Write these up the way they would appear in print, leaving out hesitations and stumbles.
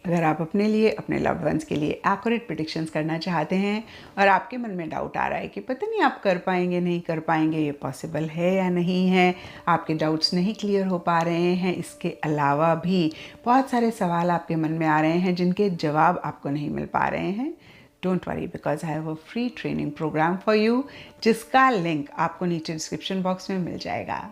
अगर आप अपने लिए, अपने लव्ड वंस के लिए एक्यूरेट प्रेडिक्शंस करना चाहते हैं और आपके मन में डाउट आ रहा है कि पता नहीं आप कर पाएंगे नहीं कर पाएंगे, ये पॉसिबल है या नहीं है, आपके डाउट्स नहीं क्लियर हो पा रहे हैं, इसके अलावा भी बहुत सारे सवाल आपके मन में आ रहे हैं जिनके जवाब आपको नहीं मिल पा रहे हैं, don't worry because I have a free training program for you, जिसका लिंक आपको नीचे डिस्क्रिप्शन बॉक्स में मिल जाएगा।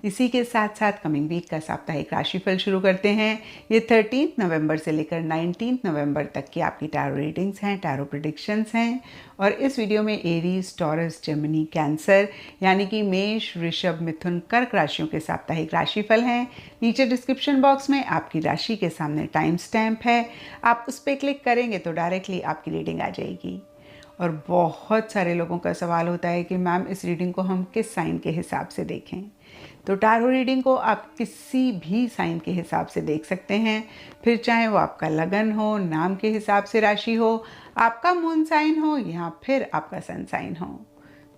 इसी के साथ साथ कमिंग वीक का साप्ताहिक राशिफल शुरू करते हैं। ये 13 नवंबर से लेकर 19 नवंबर तक की आपकी टैरो रीडिंग्स हैं, टैरो प्रेडिक्शंस हैं। और इस वीडियो में एरीज, टॉरस, जेमिनी, कैंसर यानी कि मेष, वृषभ, मिथुन, कर्क राशियों के साप्ताहिक राशिफल हैं। नीचे डिस्क्रिप्शन बॉक्स में आपकी राशि के सामने टाइम स्टैम्प है, आप उस पर क्लिक करेंगे तो डायरेक्टली आपकी रीडिंग आ जाएगी। और बहुत सारे लोगों का सवाल होता है कि मैम इस रीडिंग को हम किस साइन के हिसाब से देखें। तो टैरो रीडिंग को आप किसी भी साइन के हिसाब से देख सकते हैं, फिर चाहे वो आपका लगन हो, नाम के हिसाब से राशि हो, आपका मून साइन हो या फिर आपका सन साइन हो।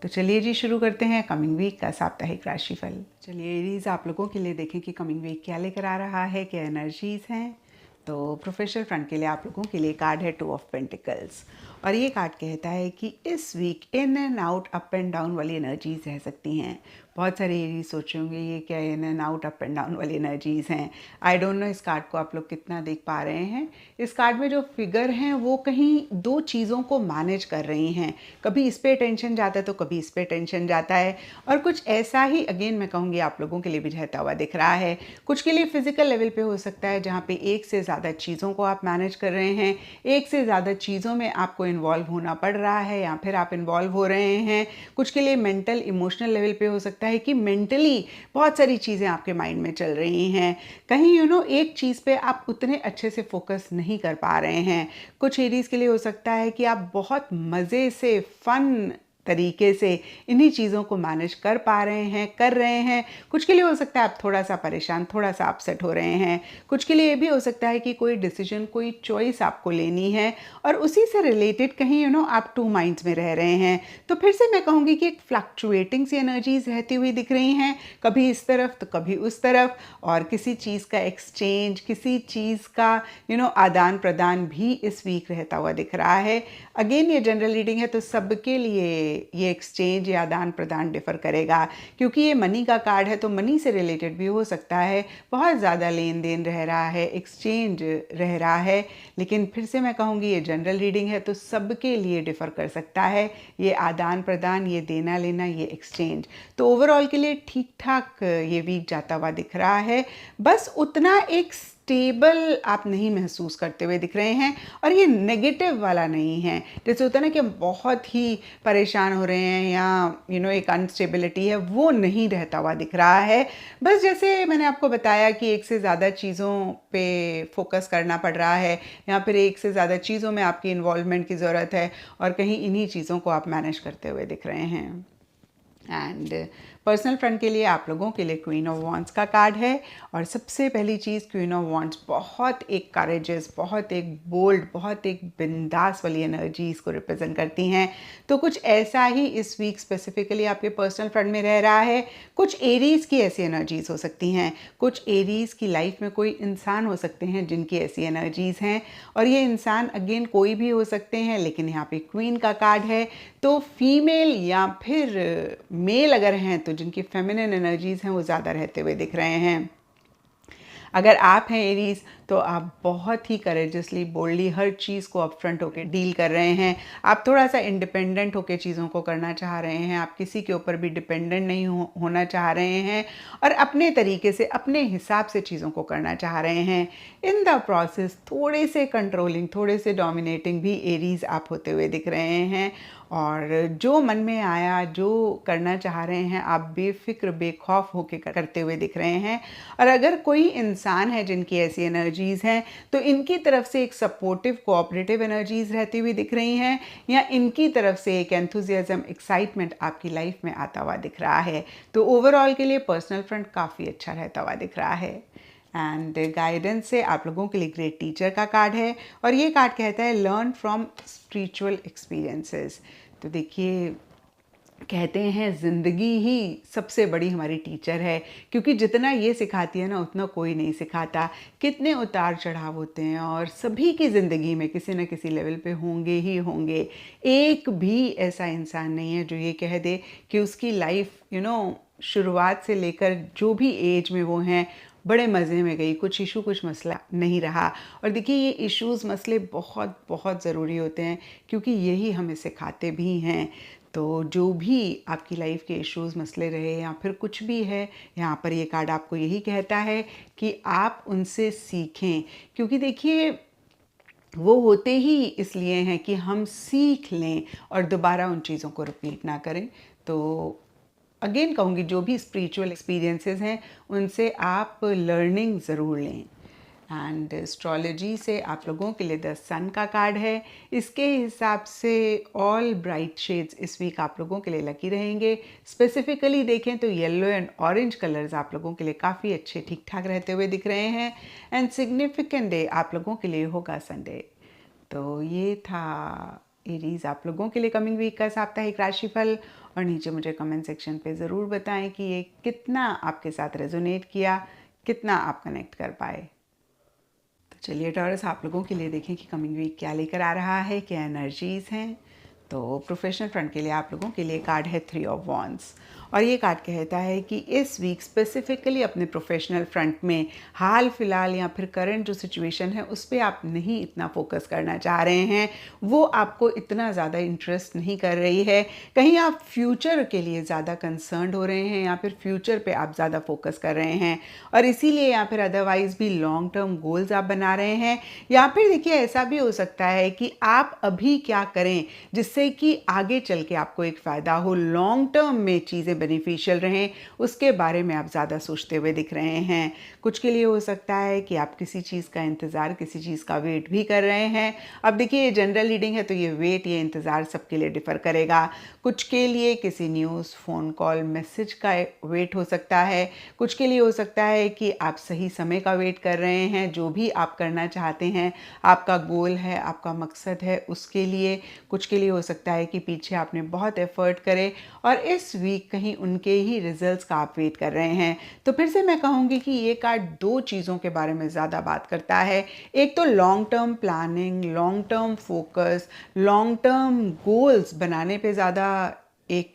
तो चलिए जी शुरू करते हैं कमिंग वीक का साप्ताहिक राशिफल। चलिए एरीज, आप लोगों के लिए देखें कि कमिंग वीक क्या लेकर आ रहा है, क्या एनर्जीज हैं। तो प्रोफेशनल फ्रंट के लिए आप लोगों के लिए कार्ड है 2 ऑफ पेंटिकल्स और ये कार्ड कहता है कि इस week in and out, up and down वाली एनर्जीज रह सकती हैं। बहुत सारे एरीज सोचे होंगे ये क्या इन and out, up and down वाली एनर्जीज हैं। आई डोंट नो इस कार्ड को आप लोग कितना देख पा रहे हैं। इस कार्ड में जो फिगर हैं वो कहीं दो चीज़ों को मैनेज कर रही हैं, कभी इस पे टेंशन जाता है तो कभी इस पे टेंशन जाता है। और कुछ ऐसा ही अगेन मैं कहूँगी आप लोगों के लिए भी रहता हुआ दिख रहा है। कुछ के लिए फिजिकल लेवल पे हो सकता है जहाँ पे एक से ज़्यादा चीज़ों को आप मैनेज कर रहे हैं, एक से ज़्यादा चीज़ों में आपको इन्वॉल्व होना पड़ रहा है या फिर आप इन्वॉल्व हो रहे हैं। कुछ के लिए मेंटल इमोशनल लेवल पे हो सकता है कि मेंटली बहुत सारी चीज़ें आपके माइंड में चल रही हैं, कहीं एक चीज़ पे आप उतने अच्छे से फोकस नहीं कर पा रहे हैं। कुछ एरीज के लिए हो सकता है कि आप बहुत मज़े से फन तरीके से इन्हीं चीज़ों को मैनेज कर पा रहे हैं, कर रहे हैं। कुछ के लिए हो सकता है आप थोड़ा सा परेशान, थोड़ा सा अपसेट हो रहे हैं। कुछ के लिए ये भी हो सकता है कि कोई डिसीजन, कोई चॉइस आपको लेनी है और उसी से रिलेटेड कहीं आप टू माइंड्स में रह रहे हैं। तो फिर से मैं कहूँगी कि एक फ्लक्चुएटिंग सी एनर्जीज रहती हुई दिख रही हैं, कभी इस तरफ तो कभी उस तरफ। और किसी चीज़ का एक्सचेंज, किसी चीज़ का आदान प्रदान भी इस वीक रहता हुआ दिख रहा है। अगेन ये जनरल रीडिंग है तो सबके लिए ये एक्सचेंज या आदान प्रदान डिफर करेगा, क्योंकि ये मनी का कार्ड है तो मनी से रिलेटेड भी हो सकता है, बहुत ज़्यादा लेन देन रह रहा है, एक्सचेंज रह रहा है। लेकिन फिर से मैं कहूँगी ये जनरल रीडिंग है तो सबके लिए डिफर कर सकता है, ये आदान प्रदान, ये देना लेना, ये एक्सचेंज। तो ओवरऑल के लिए ठीक ठाक ये वीक जाता हुआ दिख रहा है, बस उतना एक स्टेबल आप नहीं महसूस करते हुए दिख रहे हैं। और ये नेगेटिव वाला नहीं है, जैसे होता है ना कि हम बहुत ही परेशान हो रहे हैं या एक अनस्टेबिलिटी है, वो नहीं रहता हुआ दिख रहा है। बस जैसे मैंने आपको बताया कि एक से ज़्यादा चीज़ों पे फोकस करना पड़ रहा है या फिर एक से ज़्यादा चीज़ों में आपकी इन्वॉल्वमेंट की ज़रूरत है और कहीं इन्हीं चीज़ों को आप मैनेज करते हुए दिख रहे हैं। एंड पर्सनल फ्रंट के लिए आप लोगों के लिए क्वीन ऑफ वॉन्ड्स का कार्ड है और सबसे पहली चीज़, क्वीन ऑफ वॉन्ड्स बहुत एक करेजियस, बहुत एक बोल्ड, बहुत एक बिंदास वाली एनर्जीज को रिप्रेजेंट करती हैं। तो कुछ ऐसा ही इस वीक स्पेसिफिकली आपके पर्सनल फ्रंट में रह रहा है। कुछ एरीज की ऐसी एनर्जीज हो सकती हैं, कुछ एरीज की लाइफ में कोई इंसान हो सकते हैं जिनकी ऐसी एनर्जीज हैं और ये इंसान अगेन कोई भी हो सकते हैं, लेकिन यहाँ पे क्वीन का कार्ड है तो फीमेल या फिर मेल अगर हैं तो जिनकी फेमिनिन एनर्जीज हैं वो ज़्यादा रहते हुए दिख रहे हैं। अगर आप हैं एरीज तो आप बहुत ही करेजसली, बोल्डली हर चीज़ को अपफ्रंट होकर डील कर रहे हैं। आप थोड़ा सा इंडिपेंडेंट होकर चीज़ों को करना चाह रहे हैं, आप किसी के ऊपर भी डिपेंडेंट नहीं होना चाह रहे हैं और अपने तरीके से, अपने हिसाब से चीज़ों को करना चाह रहे हैं। इन द प्रोसेस थोड़े से कंट्रोलिंग, थोड़े से डोमिनेटिंग भी एरीज आप होते हुए दिख रहे हैं और जो मन में आया, जो करना चाह रहे हैं, आप बेफिक्र, बेखौफ होकर करते हुए दिख रहे हैं। और अगर कोई इंसान है जिनकी ऐसी एनर्जीज हैं तो इनकी तरफ से एक सपोर्टिव, कोऑपरेटिव एनर्जीज रहती हुई दिख रही हैं या इनकी तरफ से एक एंथुजियाज्म, एक्साइटमेंट आपकी लाइफ में आता हुआ दिख रहा है। तो ओवरऑल के लिए पर्सनल फ्रंट काफ़ी अच्छा रहता हुआ दिख रहा है। एंड गाइडेंस से आप लोगों के लिए ग्रेट टीचर का कार्ड है और ये कार्ड कहता है लर्न फ्रॉम स्पिरिचुअल एक्सपीरियंसेस। तो देखिए कहते हैं ज़िंदगी ही सबसे बड़ी हमारी टीचर है, क्योंकि जितना ये सिखाती है ना उतना कोई नहीं सिखाता। कितने उतार चढ़ाव होते हैं और सभी की ज़िंदगी में किसी न किसी लेवल पे होंगे ही होंगे। एक भी ऐसा इंसान नहीं है जो ये कह दे कि उसकी लाइफ शुरुआत से लेकर जो भी एज में वो हैं बड़े मज़े में गई, कुछ इशू कुछ मसला नहीं रहा। और देखिए ये इश्यूज़ मसले बहुत बहुत ज़रूरी होते हैं, क्योंकि यही हमें सिखाते भी हैं। तो जो भी आपकी लाइफ के इश्यूज़ मसले रहे या फिर कुछ भी है, यहाँ पर ये कार्ड आपको यही कहता है कि आप उनसे सीखें, क्योंकि देखिए वो होते ही इसलिए हैं कि हम सीख लें और दोबारा उन चीज़ों को रिपीट ना करें। तो अगेन कहूँगी, जो भी स्पिरिचुअल एक्सपीरियंसेस हैं उनसे आप लर्निंग ज़रूर लें। एंड एस्ट्रोलॉजी से आप लोगों के लिए द सन का कार्ड है। इसके हिसाब से ऑल ब्राइट शेड्स इस वीक आप लोगों के लिए लकी रहेंगे। स्पेसिफिकली देखें तो येलो एंड ऑरेंज कलर्स आप लोगों के लिए काफ़ी अच्छे ठीक ठाक रहते हुए दिख रहे हैं। एंड सिग्निफिकेंट डे आप लोगों के लिए होगा संडे। तो ये था एरीज आप लोगों के लिए कमिंग वीक का साप्ताहिक राशिफल। और नीचे मुझे कमेंट सेक्शन पे ज़रूर बताएं कि ये कितना आपके साथ रेजोनेट किया, कितना आप कनेक्ट कर पाए। तो चलिए टॉरस, आप लोगों के लिए देखें कि कमिंग वीक क्या लेकर आ रहा है, क्या एनर्जीज़ हैं। तो प्रोफेशनल फ्रंट के लिए आप लोगों के लिए कार्ड है 3 ऑफ वॉन्ड्स। और ये कार्ड कहता है कि इस वीक स्पेसिफिकली अपने प्रोफेशनल फ्रंट में हाल फिलहाल या फिर करंट जो सिचुएशन है उस पर आप नहीं इतना फोकस करना चाह रहे हैं, वो आपको इतना ज़्यादा इंटरेस्ट नहीं कर रही है। कहीं आप फ्यूचर के लिए ज़्यादा कंसर्न्ड हो रहे हैं या फिर फ्यूचर पे आप ज़्यादा फोकस कर रहे हैं, और इसीलिए या फिर अदरवाइज़ भी लॉन्ग टर्म गोल्स आप बना रहे हैं। या फिर देखिए ऐसा भी हो सकता है कि आप अभी क्या करें जिससे कि आगे चल के आपको एक फ़ायदा हो, लॉन्ग टर्म में चीज़ें बेनिफिशियल रहें, उसके बारे में आप ज़्यादा सोचते हुए दिख रहे हैं। कुछ के लिए हो सकता है कि आप किसी चीज़ का इंतज़ार, किसी चीज़ का वेट भी कर रहे हैं। अब देखिए ये जनरल रीडिंग है तो ये वेट, ये इंतज़ार सबके लिए डिफ़र करेगा। कुछ के लिए किसी न्यूज़, फ़ोन कॉल, मैसेज का वेट हो सकता है। कुछ के लिए हो सकता है कि आप सही समय का वेट कर रहे हैं, जो भी आप करना चाहते हैं, आपका गोल है, आपका मकसद है, उसके लिए। कुछ के लिए हो सकता है कि पीछे आपने बहुत एफर्ट करे और इस वीक कहीं उनके ही रिजल्ट्स का आप वेट कर रहे हैं। तो फिर से मैं कहूँगी कि ये कार्ड दो चीज़ों के बारे में ज़्यादा बात करता है। एक तो long term planning, long term focus, long term goals बनाने पे ज़्यादा एक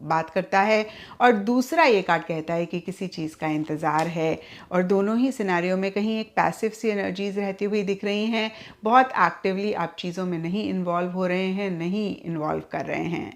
बात करता है, और दूसरा ये कार्ड कहता है कि किसी चीज़ का इंतज़ार है। और दोनों ही सिनेरियो में कहीं एक पैसिव सी एनर्जीज रहती हुई दिख रही हैं। बहुत एक्टिवली आप चीज़ों में नहीं इन्वॉल्व हो रहे हैं, नहीं इन्वॉल्व कर रहे हैं।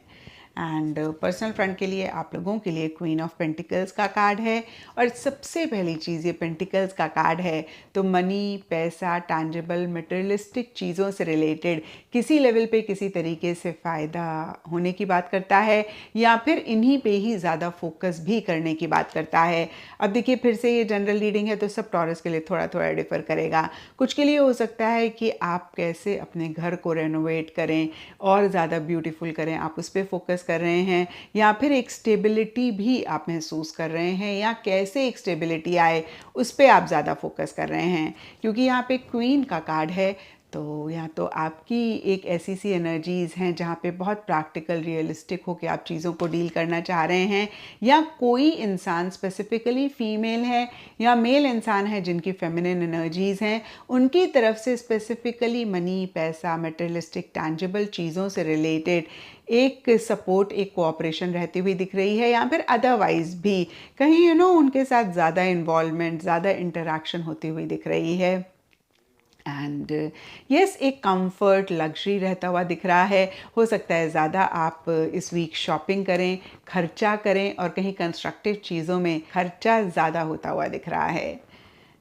एंड पर्सनल फ्रंट के लिए आप लोगों के लिए क्वीन ऑफ पेंटिकल्स का कार्ड है। और सबसे पहली चीज़, ये पेंटिकल्स का कार्ड है तो मनी, पैसा, टैंजिबल मटेरियलिस्टिक चीज़ों से रिलेटेड किसी लेवल पे किसी तरीके से फ़ायदा होने की बात करता है, या फिर इन्हीं पे ही ज़्यादा फोकस भी करने की बात करता है। अब देखिए फिर से ये जनरल रीडिंग है तो सब टॉरस के लिए थोड़ा थोड़ा डिफ़र करेगा। कुछ के लिए हो सकता है कि आप कैसे अपने घर को रेनोवेट करें और ज़्यादा ब्यूटीफुल करें, आप उस पर फोकस कर रहे हैं, या फिर एक स्टेबिलिटी भी आप महसूस कर रहे हैं, या कैसे एक स्टेबिलिटी आए उस पर आप ज़्यादा फोकस कर रहे हैं। क्योंकि यहाँ पे क्वीन का कार्ड है तो या तो आपकी एक ऐसी सी एनर्जीज़ हैं जहाँ पे बहुत प्रैक्टिकल, रियलिस्टिक होकर आप चीज़ों को डील करना चाह रहे हैं, या कोई इंसान स्पेसिफिकली फीमेल है या मेल इंसान है जिनकी फेमिनिन एनर्जीज़ हैं, उनकी तरफ से स्पेसिफिकली मनी, पैसा, मटेरियलिस्टिक टैंजिबल चीज़ों से रिलेटेड एक सपोर्ट, एक कोऑपरेशन रहती हुई दिख रही है, या फिर अदरवाइज भी कहीं उनके साथ ज़्यादा इन्वॉल्वमेंट, ज़्यादा इंटरेक्शन होती हुई दिख रही है। एंड यस, एक कंफर्ट, लग्जरी रहता हुआ दिख रहा है। हो सकता है ज़्यादा आप इस वीक शॉपिंग करें, खर्चा करें, और कहीं कंस्ट्रक्टिव चीज़ों में खर्चा ज़्यादा होता हुआ दिख रहा है।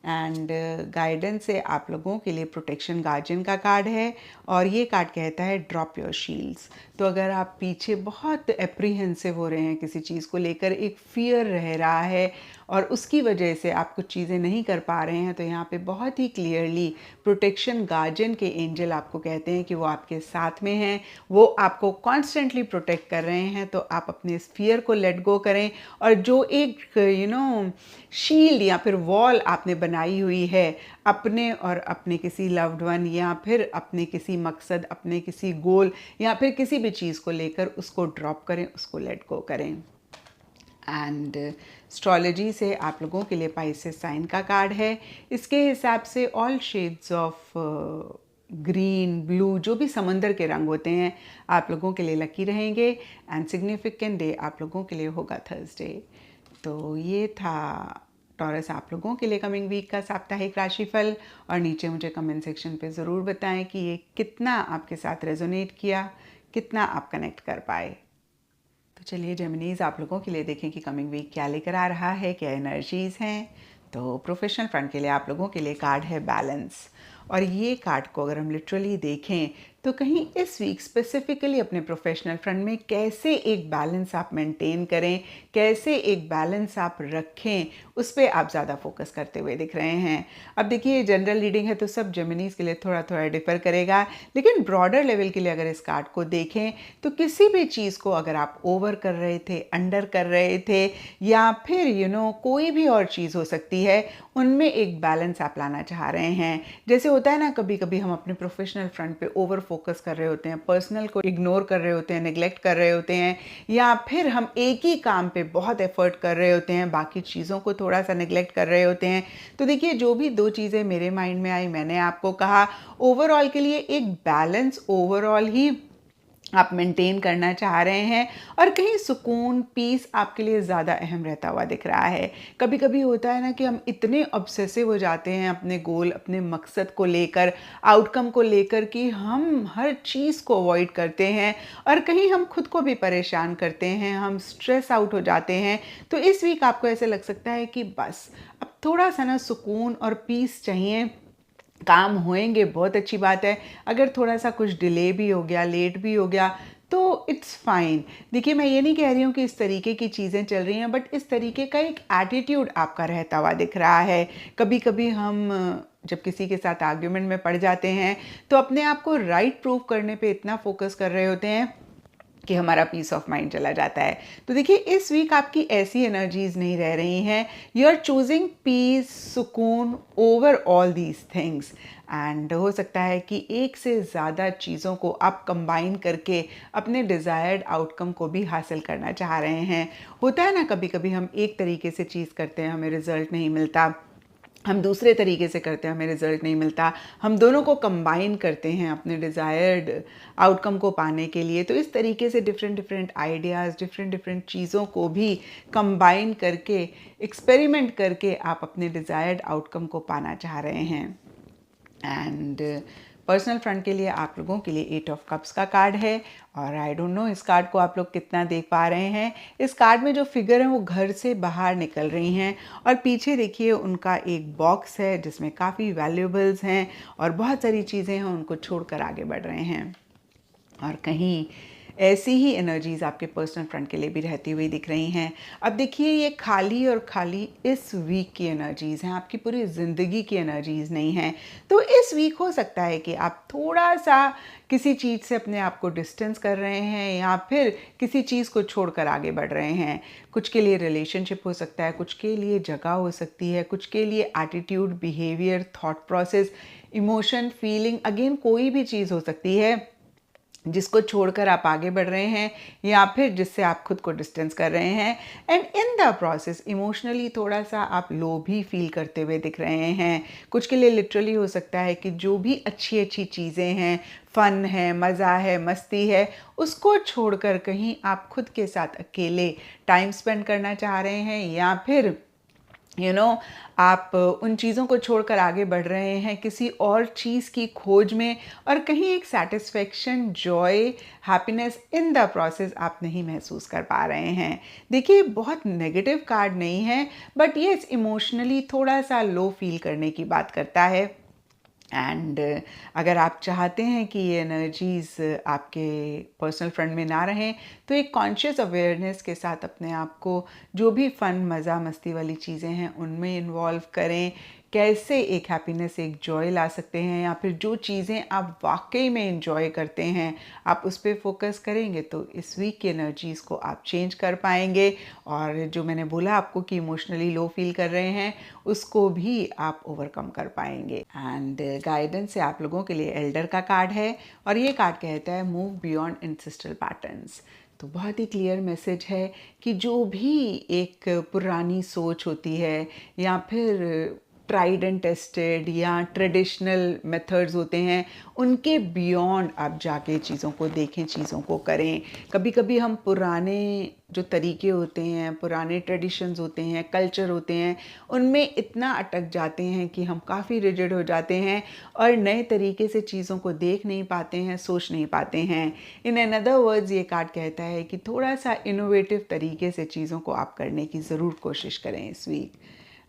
एंड गाइडेंस से आप लोगों के लिए प्रोटेक्शन गार्जियन का कार्ड है। और ये कार्ड कहता है ड्रॉप योर शील्ड्स। तो अगर आप पीछे बहुत एप्रीहेंसिव हो रहे हैं किसी चीज़ को लेकर, एक फियर रह रहा है और उसकी वजह से आप कुछ चीज़ें नहीं कर पा रहे हैं, तो यहाँ पे बहुत ही क्लियरली प्रोटेक्शन गार्जियन के एंजल आपको कहते हैं कि वो आपके साथ में हैं, वो आपको कॉन्स्टेंटली प्रोटेक्ट कर रहे हैं। तो आप अपने इस फियर को लेट गो करें, और जो एक शील्ड या फिर वॉल आपने बनाई हुई है अपने और अपने किसी लव्ड वन, या फिर अपने किसी मकसद, अपने किसी गोल, या फिर किसी भी चीज़ को लेकर उसको ड्रॉप करें, उसको लेट गो करें। एंड एस्ट्रोलॉजी से आप लोगों के लिए पाइसेस साइन का कार्ड है। इसके हिसाब से all shades of green, blue, जो भी समंदर के रंग होते हैं आप लोगों के लिए लकी रहेंगे। एंड सिग्निफिकेंट डे आप लोगों के लिए होगा थर्सडे। तो ये था टॉरस आप लोगों के लिए कमिंग वीक का साप्ताहिक राशिफल। और नीचे मुझे कमेंट सेक्शन पे ज़रूर बताएं कि ये कितना आपके साथ रेजोनेट किया, कितना आप कनेक्ट कर पाए। तो चलिए जेमिनीज आप लोगों के लिए देखें कि कमिंग वीक क्या लेकर आ रहा है, क्या एनर्जीज़ हैं। तो प्रोफेशनल फ्रंट के लिए आप लोगों के लिए कार्ड है बैलेंस। और ये कार्ड को अगर हम लिटरली देखें तो कहीं इस वीक स्पेसिफिकली अपने प्रोफेशनल फ्रंट में कैसे एक बैलेंस आप मेंटेन करें, कैसे एक बैलेंस आप रखें, उस पर आप ज़्यादा फोकस करते हुए दिख रहे हैं। अब देखिए जनरल रीडिंग है तो सब जेमिनीज के लिए थोड़ा थोड़ा डिफर करेगा, लेकिन ब्रॉडर लेवल के लिए अगर इस कार्ड को देखें तो किसी भी चीज़ को अगर आप ओवर कर रहे थे, अंडर कर रहे थे, या फिर कोई भी और चीज़ हो सकती है, उनमें एक बैलेंस आप लाना चाह रहे हैं। जैसे होता है ना, कभी कभी हम अपने प्रोफेशनल फ्रंट पे ओवर फोकस कर रहे होते हैं, पर्सनल को इग्नोर कर रहे होते हैं, नेग्लेक्ट कर रहे होते हैं, या फिर हम एक ही काम पे बहुत एफर्ट कर रहे होते हैं, बाकी चीज़ों को थोड़ा सा नेग्लेक्ट कर रहे होते हैं। तो देखिए जो भी दो चीज़ें मेरे माइंड में आई मैंने आपको कहा, ओवरऑल के लिए एक बैलेंस ओवरऑल ही आप मेंटेन करना चाह रहे हैं, और कहीं सुकून, पीस आपके लिए ज़्यादा अहम रहता हुआ दिख रहा है। कभी कभी होता है ना कि हम इतने ऑब्सेसिव हो जाते हैं अपने गोल, अपने मकसद को लेकर, आउटकम को लेकर, कि हम हर चीज़ को अवॉइड करते हैं और कहीं हम खुद को भी परेशान करते हैं, हम स्ट्रेस आउट हो जाते हैं। तो इस वीक आपको ऐसे लग सकता है कि बस अब थोड़ा सा ना सुकून और पीस चाहिए। काम होएंगे, बहुत अच्छी बात है। अगर थोड़ा सा कुछ डिले भी हो गया, लेट भी हो गया, तो इट्स फाइन। देखिए मैं ये नहीं कह रही हूँ कि इस तरीके की चीज़ें चल रही हैं, बट इस तरीके का एक एटीट्यूड आपका रहता हुआ दिख रहा है। कभी कभी हम जब किसी के साथ आर्ग्यूमेंट में पड़ जाते हैं तो अपने आप को राइट प्रूव करने पे इतना फोकस कर रहे होते हैं कि हमारा पीस ऑफ माइंड चला जाता है। तो देखिए इस वीक आपकी ऐसी एनर्जीज नहीं रह रही हैं। यू आर चूजिंग पीस, सुकून over all these things. And हो सकता है कि एक से ज़्यादा चीज़ों को आप कंबाइन करके अपने डिज़ायर्ड आउटकम को भी हासिल करना चाह रहे हैं। होता है ना, कभी कभी हम एक तरीके से चीज़ करते हैं, हमें रिजल्ट नहीं मिलता, हम दूसरे तरीके से करते हैं, हमें रिजल्ट नहीं मिलता, हम दोनों को कंबाइन करते हैं अपने डिज़ायर्ड आउटकम को पाने के लिए। तो इस तरीके से different different ideas, different different चीज़ों को भी कंबाइन करके, एक्सपेरिमेंट करके आप अपने डिज़ायर्ड आउटकम को पाना चाह रहे हैं। एंड पर्सनल फ्रंट के लिए आप लोगों के लिए 8 ऑफ कप्स का कार्ड है। और आई डोंट नो इस कार्ड को आप लोग कितना देख पा रहे हैं। इस कार्ड में जो फिगर हैं वो घर से बाहर निकल रही हैं, और पीछे देखिए उनका एक बॉक्स है जिसमें काफ़ी वैल्यूएबल्स हैं और बहुत सारी चीज़ें हैं, उनको छोड़कर आगे बढ़ रहे हैं। और कहीं ऐसी ही एनर्जीज आपके पर्सनल फ्रंट के लिए भी रहती हुई दिख रही हैं। अब देखिए ये खाली और खाली इस वीक की एनर्जीज हैं, आपकी पूरी ज़िंदगी की एनर्जीज नहीं हैं। तो इस वीक हो सकता है कि आप थोड़ा सा किसी चीज़ से अपने आप को डिस्टेंस कर रहे हैं, या फिर किसी चीज़ को छोड़कर आगे बढ़ रहे हैं। कुछ के लिए रिलेशनशिप हो सकता है, कुछ के लिए जगह हो सकती है, कुछ के लिए attitude, behaviour, thought process, emotion, feeling, again कोई भी चीज़ हो सकती है जिसको छोड़कर आप आगे बढ़ रहे हैं, या फिर जिससे आप खुद को डिस्टेंस कर रहे हैं। And in the process emotionally थोड़ा सा आप लो भी फील करते हुए दिख रहे हैं। कुछ के लिए लिटरली हो सकता है कि जो भी अच्छी अच्छी चीज़ें हैं, फन है, मज़ा है, मस्ती है, उसको छोड़कर कहीं आप खुद के साथ अकेले टाइम स्पेंड करना चाह रहे हैं, या फिर आप उन चीज़ों को छोड़कर आगे बढ़ रहे हैं किसी और चीज़ की खोज में, और कहीं एक satisfaction, Joy, happiness in the process आप नहीं महसूस कर पा रहे हैं। देखिए बहुत नेगेटिव कार्ड नहीं है, बट ये इमोशनली थोड़ा सा लो फील करने की बात करता है। एंड अगर आप चाहते हैं कि ये एनर्जीज़ आपके पर्सनल फ्रंट में ना रहें, तो एक कॉन्शियस अवेयरनेस के साथ अपने आप को जो भी फ़न मज़ा मस्ती वाली चीज़ें हैं उनमें इन्वॉल्व करें। कैसे एक हैप्पीनेस एक जॉय ला सकते हैं, या फिर जो चीज़ें आप वाकई में इन्जॉय करते हैं आप उस पर फोकस करेंगे तो इस वीक की एनर्जीज़ को आप चेंज कर पाएंगे। और जो मैंने बोला आपको कि इमोशनली लो फील कर रहे हैं उसको भी आप ओवरकम कर पाएंगे। एंड गाइडेंस से आप लोगों के लिए एल्डर का कार्ड है और ये कार्ड कहता है मूव बियॉन्ड एंसेस्ट्रल पैटर्न्स। तो बहुत ही क्लियर मैसेज है कि जो भी एक पुरानी सोच होती है या फिर ट्राइड एंड टेस्टेड या ट्रेडिशनल मेथड्स होते हैं उनके बियॉन्ड आप जाके चीज़ों को देखें, चीज़ों को करें। कभी कभी हम पुराने जो तरीके होते हैं, पुराने ट्रेडिशंस होते हैं, कल्चर होते हैं, उनमें इतना अटक जाते हैं कि हम काफ़ी रिजिड हो जाते हैं और नए तरीके से चीज़ों को देख नहीं पाते हैं, सोच नहीं पाते हैं। इन अनदर वर्ड्स ये कार्ड कहता है कि थोड़ा सा इनोवेटिव तरीके से चीज़ों को आप करने की ज़रूर कोशिश करें इस वीक।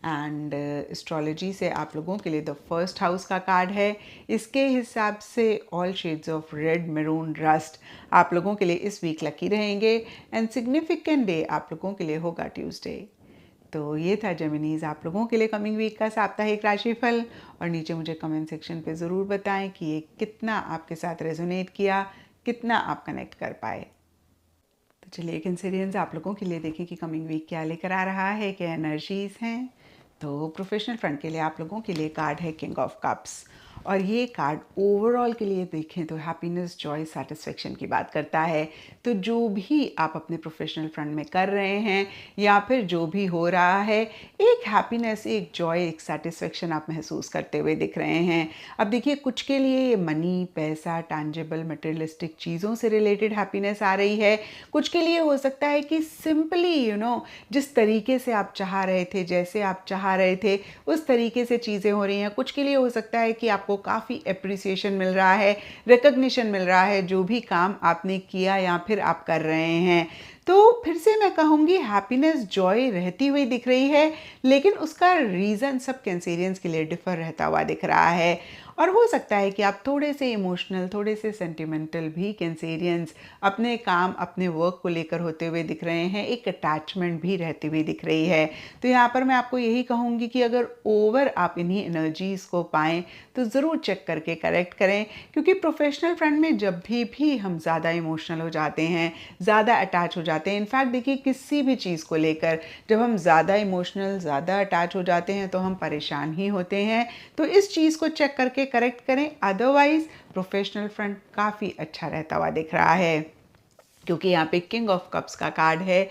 एंड एस्ट्रोलॉजी से आप लोगों के लिए द फर्स्ट हाउस का कार्ड है। इसके हिसाब से all shades of red, maroon, rust आप लोगों के लिए इस वीक लकी रहेंगे। एंड सिग्निफिकेंट डे आप लोगों के लिए होगा ट्यूसडे। तो ये था जेमिनीज आप लोगों के लिए कमिंग वीक का साप्ताहिक राशिफल। और नीचे मुझे कमेंट सेक्शन पे ज़रूर बताएं कि ये कितना आपके साथ रेजोनेट किया, कितना आप कनेक्ट कर पाए। तो चलिए कैंसेरियंस आप लोगों के लिए देखें कि कमिंग वीक क्या लेकर आ रहा है, क्या एनर्जीज हैं। तो प्रोफेशनल फ्रंट के लिए आप लोगों के लिए कार्ड है किंग ऑफ कप्स और ये कार्ड ओवरऑल के लिए देखें तो हैप्पीनेस, जॉय, सेटिस्फेक्शन की बात करता है। तो जो भी आप अपने प्रोफेशनल फ्रंट में कर रहे हैं या फिर जो भी हो रहा है, एक हैप्पीनेस, एक जॉय, एक सेटिस्फेक्शन आप महसूस करते हुए दिख रहे हैं। अब देखिए कुछ के लिए मनी, पैसा, टैंजिबल, मटेरियलिस्टिक चीज़ों से रिलेटेड हैप्पीनेस आ रही है। कुछ के लिए हो सकता है कि सिंपली जिस तरीके से आप चाह रहे थे, जैसे आप चाह रहे थे उस तरीके से चीज़ें हो रही हैं। कुछ के लिए हो सकता है कि आपको काफ़ी एप्रिसिएशन मिल रहा है, रिकग्निशन मिल रहा है जो भी काम आपने किया या फिर आप कर रहे हैं। तो फिर से मैं कहूँगी हैप्पीनेस, जॉय रहती हुई दिख रही है, लेकिन उसका रीज़न सब कैंसेरियंस के लिए डिफ़र रहता हुआ दिख रहा है। और हो सकता है कि आप थोड़े से इमोशनल, थोड़े से सेंटिमेंटल भी कैंसेरियंस अपने काम, अपने वर्क को लेकर होते हुए दिख रहे हैं। एक अटैचमेंट भी रहती हुई दिख रही है। तो यहाँ पर मैं आपको यही कहूँगी कि अगर ओवर आप इन्हीं एनर्जीज़ को पाएँ तो ज़रूर चेक करके करेक्ट करें, क्योंकि प्रोफेशनल फ्रंट में जब भी हम ज़्यादा इमोशनल हो जाते हैं, ज़्यादा अटैच हो जाते हैं, इनफैक्ट देखिए किसी भी चीज़ को लेकर जब हम ज़्यादा इमोशनल, ज़्यादा अटैच हो जाते हैं तो हम परेशान ही होते हैं। तो इस चीज़ को चेक करके करेक्ट करें, अदरवाइज़ प्रोफेशनल फ्रंट काफ़ी अच्छा रहता हुआ दिख रहा है। क्योंकि यहाँ पे किंग ऑफ कप्स का कार्ड है,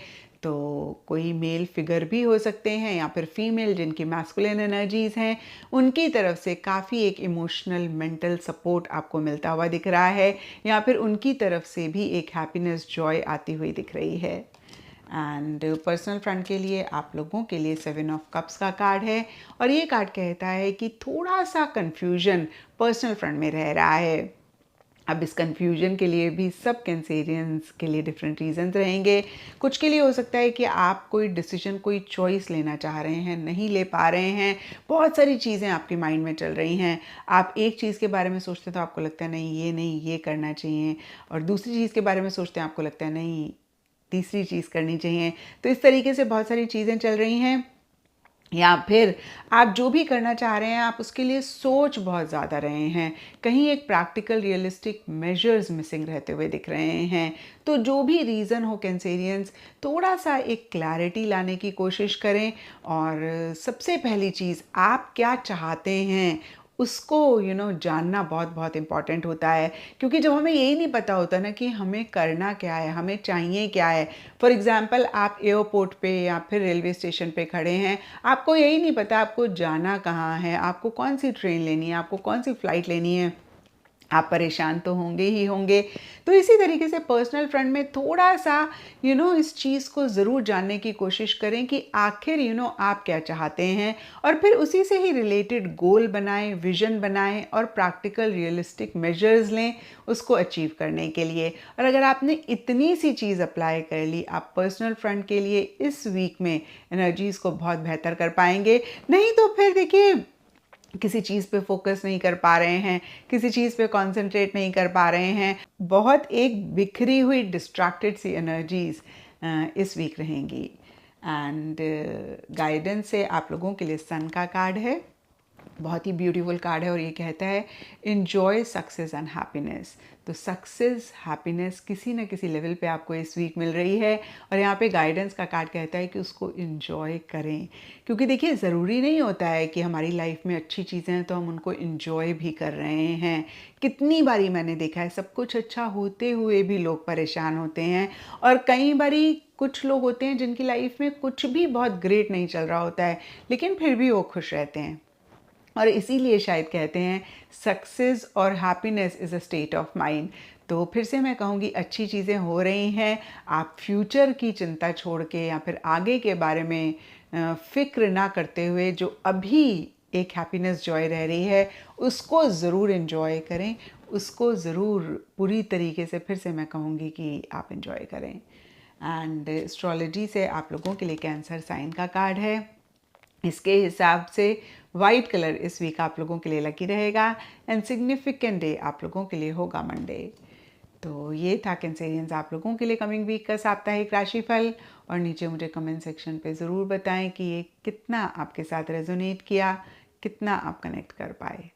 तो कोई मेल फिगर भी हो सकते हैं या फिर फीमेल जिनकी मैस्कुलिन एनर्जीज़ हैं, उनकी तरफ से काफ़ी एक इमोशनल, मेंटल सपोर्ट आपको मिलता हुआ दिख रहा है, या फिर उनकी तरफ से भी एक हैप्पीनेस, जॉय आती हुई दिख रही है। एंड पर्सनल फ्रंट के लिए आप लोगों के लिए 7 ऑफ कप्स का कार्ड है और ये कार्ड कहता है कि थोड़ा सा कन्फ्यूजन पर्सनल फ्रंट में रह रहा है। अब इस कन्फ्यूजन के लिए भी सब कैंसेरियंस के लिए डिफरेंट रीजंस रहेंगे। कुछ के लिए हो सकता है कि आप कोई डिसीजन, कोई चॉइस लेना चाह रहे हैं, नहीं ले पा रहे हैं, बहुत सारी चीज़ें आपके माइंड में चल रही हैं। आप एक चीज़ के बारे में सोचते हैं तो आपको लगता है नहीं ये करना चाहिए, और दूसरी चीज़ के बारे में सोचते हैं आपको लगता है नहीं तीसरी चीज़ करनी चाहिए। तो इस तरीके से बहुत सारी चीज़ें चल रही हैं, या फिर आप जो भी करना चाह रहे हैं आप उसके लिए सोच बहुत ज़्यादा रहे हैं, कहीं एक प्रैक्टिकल, रियलिस्टिक मेजर्स मिसिंग रहते हुए दिख रहे हैं। तो जो भी रीज़न हो कैंसेरियंस, थोड़ा सा एक क्लैरिटी लाने की कोशिश करें। और सबसे पहली चीज़, आप क्या चाहते हैं उसको जानना बहुत बहुत इम्पॉर्टेंट होता है। क्योंकि जब हमें यही नहीं पता होता ना कि हमें करना क्या है, हमें चाहिए क्या है। फॉर एग्ज़ाम्पल आप एयरपोर्ट पे या फिर रेलवे स्टेशन पे खड़े हैं, आपको यही नहीं पता आपको जाना कहाँ है, आपको कौन सी ट्रेन लेनी है, आपको कौन सी फ़्लाइट लेनी है, आप परेशान तो होंगे ही होंगे। तो इसी तरीके से पर्सनल फ्रंट में थोड़ा सा इस चीज़ को ज़रूर जानने की कोशिश करें कि आखिर आप क्या चाहते हैं, और फिर उसी से ही रिलेटेड गोल बनाएं, विजन बनाएं और प्रैक्टिकल, रियलिस्टिक मेजर्स लें उसको अचीव करने के लिए। और अगर आपने इतनी सी चीज़ अप्लाई कर ली, आप पर्सनल फ्रंट के लिए इस वीक में एनर्जीज़ को बहुत बेहतर कर पाएंगे। नहीं तो फिर देखिए किसी चीज़ पे फोकस नहीं कर पा रहे हैं, किसी चीज़ पे कंसंट्रेट नहीं कर पा रहे हैं। बहुत एक बिखरी हुई डिस्ट्रैक्टेड सी एनर्जीज़ इस वीक रहेंगी। एंड गाइडेंस से आप लोगों के लिए सन का कार्ड है, बहुत ही ब्यूटीफुल कार्ड है और ये कहता है इन्जॉय सक्सेस एंड हैप्पीनेस। तो सक्सेस हैप्पीनेस किसी न किसी लेवल पे आपको इस वीक मिल रही है और यहाँ पे गाइडेंस का कार्ड कहता है कि उसको इन्जॉय करें, क्योंकि देखिए ज़रूरी नहीं होता है कि हमारी लाइफ में अच्छी चीज़ें हैं तो हम उनको इन्जॉय भी कर रहे हैं। कितनी बारी मैंने देखा है सब कुछ अच्छा होते हुए भी लोग परेशान होते हैं, और कई बारी कुछ लोग होते हैं जिनकी लाइफ में कुछ भी बहुत ग्रेट नहीं चल रहा होता है लेकिन फिर भी वो खुश रहते हैं। और इसीलिए शायद कहते हैं सक्सेस और happiness is a state of mind. तो फिर से मैं कहूँगी अच्छी चीज़ें हो रही हैं, आप फ्यूचर की चिंता छोड़ के या फिर आगे के बारे में फ़िक्र ना करते हुए जो अभी एक हैप्पीनेस जॉय रह रही है उसको ज़रूर इन्जॉय करें, उसको ज़रूर पूरी तरीके से फिर से मैं कहूँगी कि आप इन्जॉय करें। एंड एस्ट्रोलॉजी से आप लोगों के लिए कैंसर साइन का कार्ड है। इसके हिसाब से वाइट कलर इस वीक आप लोगों के लिए लकी रहेगा एंड सिग्निफिकेंट डे आप लोगों के लिए होगा मंडे। तो ये था कैंसेरियंस आप लोगों के लिए कमिंग वीक का साप्ताहिक राशिफल। और नीचे मुझे कमेंट सेक्शन पे ज़रूर बताएं कि ये कितना आपके साथ रेजोनेट किया, कितना आप कनेक्ट कर पाए।